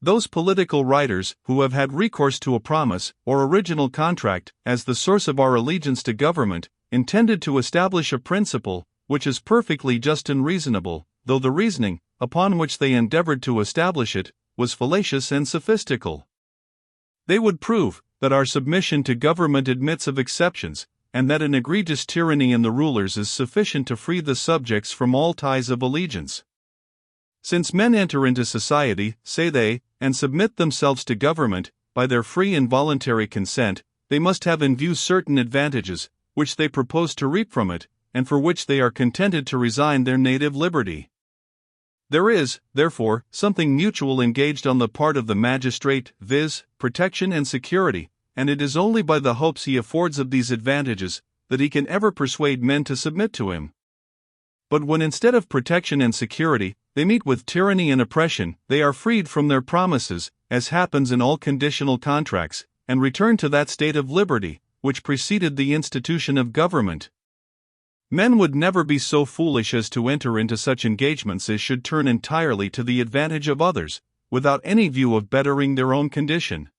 Those political writers who have had recourse to a promise or original contract as the source of our allegiance to government intended to establish a principle which is perfectly just and reasonable, though the reasoning upon which they endeavored to establish it was fallacious and sophistical. They would prove that our submission to government admits of exceptions, and that an egregious tyranny in the rulers is sufficient to free the subjects from all ties of allegiance. Since men enter into society, say they, and submit themselves to government, by their free and voluntary consent, they must have in view certain advantages, which they propose to reap from it, and for which they are contented to resign their native liberty. There is, therefore, something mutual engaged on the part of the magistrate, viz., protection and security, and it is only by the hopes he affords of these advantages that he can ever persuade men to submit to him. But when instead of protection and security, they meet with tyranny and oppression, they are freed from their promises, as happens in all conditional contracts, and return to that state of liberty which preceded the institution of government. Men would never be so foolish as to enter into such engagements as should turn entirely to the advantage of others, without any view of bettering their own condition.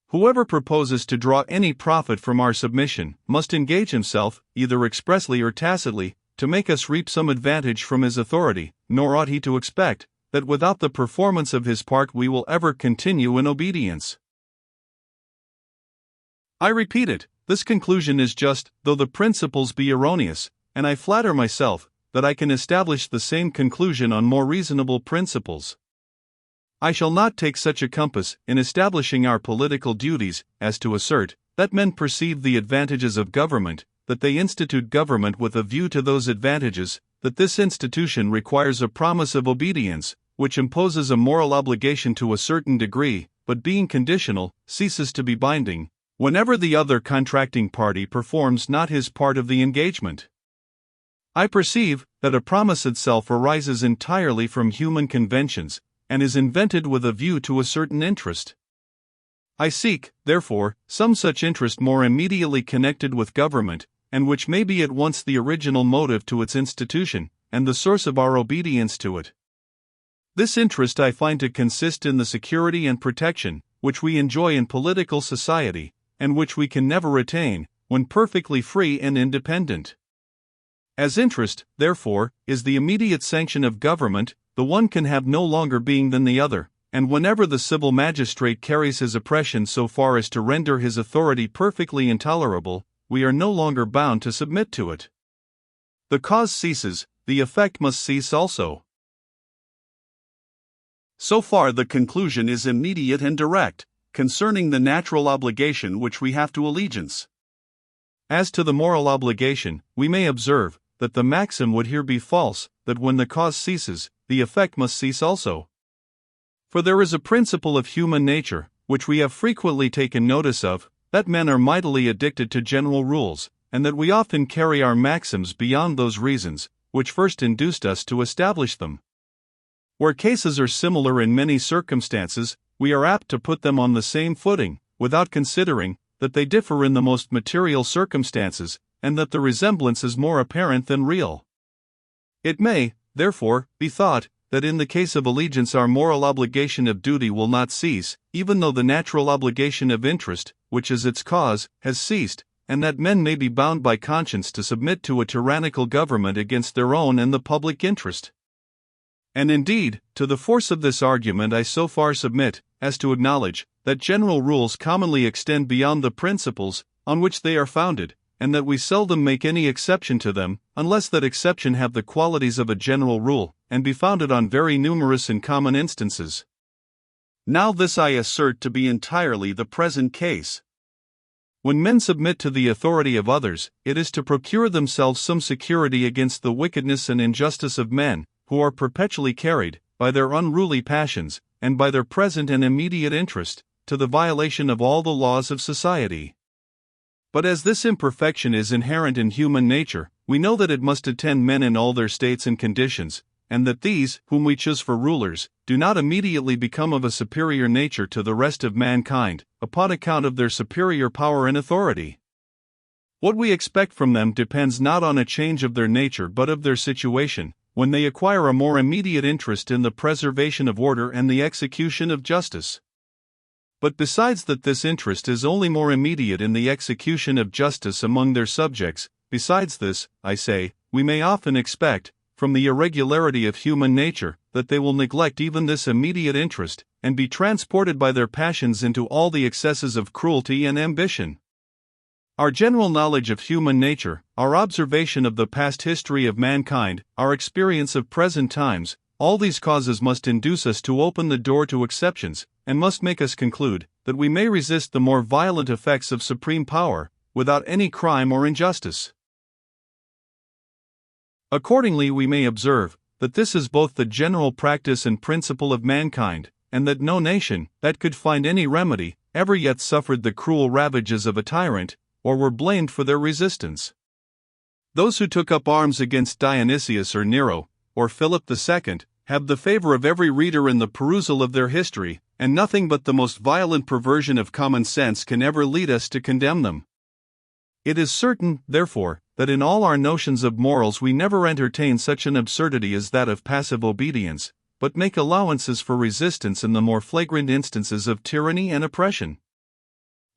Whoever proposes to draw any profit from our submission must engage himself, either expressly or tacitly, to make us reap some advantage from his authority, nor ought he to expect that without the performance of his part we will ever continue in obedience. I repeat it, this conclusion is just, though the principles be erroneous, and I flatter myself that I can establish the same conclusion on more reasonable principles. I shall not take such a compass in establishing our political duties as to assert that men perceive the advantages of government, that they institute government with a view to those advantages, that this institution requires a promise of obedience, which imposes a moral obligation to a certain degree, but being conditional, ceases to be binding, whenever the other contracting party performs not his part of the engagement. I perceive that a promise itself arises entirely from human conventions, and is invented with a view to a certain interest. I seek, therefore, some such interest more immediately connected with government, and which may be at once the original motive to its institution, and the source of our obedience to it. This interest I find to consist in the security and protection which we enjoy in political society, and which we can never attain when perfectly free and independent. As interest, therefore, is the immediate sanction of government, the one can have no longer being than the other, and whenever the civil magistrate carries his oppression so far as to render his authority perfectly intolerable, we are no longer bound to submit to it. The cause ceases, the effect must cease also. So far the conclusion is immediate and direct, concerning the natural obligation which we have to allegiance. As to the moral obligation, we may observe that the maxim would here be false, that when the cause ceases, the effect must cease also. For there is a principle of human nature, which we have frequently taken notice of, that men are mightily addicted to general rules, and that we often carry our maxims beyond those reasons which first induced us to establish them. Where cases are similar in many circumstances, we are apt to put them on the same footing, without considering that they differ in the most material circumstances, and that the resemblance is more apparent than real. It may, therefore, be thought that in the case of allegiance our moral obligation of duty will not cease, even though the natural obligation of interest, which is its cause, has ceased, and that men may be bound by conscience to submit to a tyrannical government against their own and the public interest. And indeed, to the force of this argument I so far submit, as to acknowledge that general rules commonly extend beyond the principles on which they are founded, and that we seldom make any exception to them, unless that exception have the qualities of a general rule, and be founded on very numerous and common instances. Now this I assert to be entirely the present case. When men submit to the authority of others, it is to procure themselves some security against the wickedness and injustice of men, who are perpetually carried, by their unruly passions, and by their present and immediate interest, to the violation of all the laws of society. But as this imperfection is inherent in human nature, we know that it must attend men in all their states and conditions, and that these, whom we choose for rulers, do not immediately become of a superior nature to the rest of mankind, upon account of their superior power and authority. What we expect from them depends not on a change of their nature but of their situation, when they acquire a more immediate interest in the preservation of order and the execution of justice. But besides that, this interest is only more immediate in the execution of justice among their subjects, besides this, I say, we may often expect, from the irregularity of human nature, that they will neglect even this immediate interest, and be transported by their passions into all the excesses of cruelty and ambition. Our general knowledge of human nature, our observation of the past history of mankind, our experience of present times, all these causes must induce us to open the door to exceptions, and must make us conclude that we may resist the more violent effects of supreme power, without any crime or injustice. Accordingly, we may observe that this is both the general practice and principle of mankind, and that no nation that could find any remedy ever yet suffered the cruel ravages of a tyrant, or were blamed for their resistance. Those who took up arms against Dionysius or Nero, or Philip II, have the favor of every reader in the perusal of their history, and nothing but the most violent perversion of common sense can ever lead us to condemn them. It is certain, therefore, that in all our notions of morals we never entertain such an absurdity as that of passive obedience, but make allowances for resistance in the more flagrant instances of tyranny and oppression.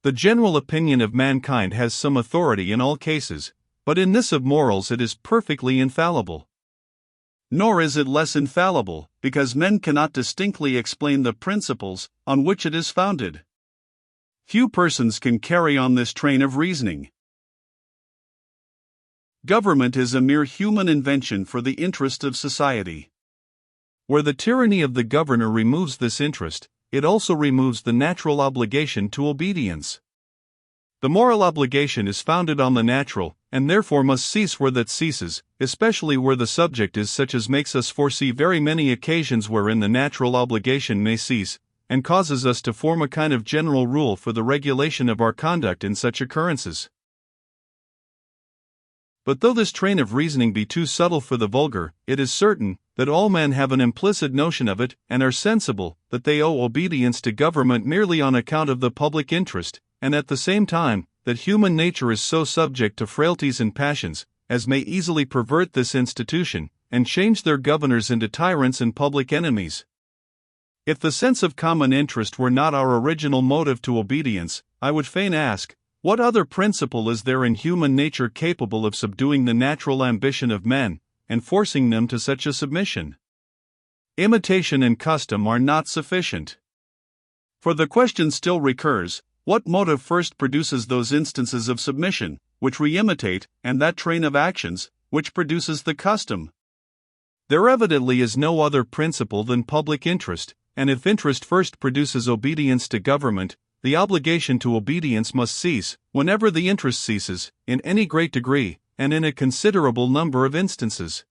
The general opinion of mankind has some authority in all cases, but in this of morals it is perfectly infallible. Nor is it less infallible, because men cannot distinctly explain the principles on which it is founded. Few persons can carry on this train of reasoning. Government is a mere human invention for the interest of society. Where the tyranny of the governor removes this interest, it also removes the natural obligation to obedience. The moral obligation is founded on the natural, and therefore must cease where that ceases, especially where the subject is such as makes us foresee very many occasions wherein the natural obligation may cease, and causes us to form a kind of general rule for the regulation of our conduct in such occurrences. But though this train of reasoning be too subtle for the vulgar, it is certain that all men have an implicit notion of it, and are sensible that they owe obedience to government merely on account of the public interest, and at the same time, that human nature is so subject to frailties and passions, as may easily pervert this institution, and change their governors into tyrants and public enemies. If the sense of common interest were not our original motive to obedience, I would fain ask, what other principle is there in human nature capable of subduing the natural ambition of men, and forcing them to such a submission? Imitation and custom are not sufficient. For the question still recurs, what motive first produces those instances of submission, which we imitate, and that train of actions, which produces the custom? There evidently is no other principle than public interest, and if interest first produces obedience to government, the obligation to obedience must cease, whenever the interest ceases, in any great degree, and in a considerable number of instances.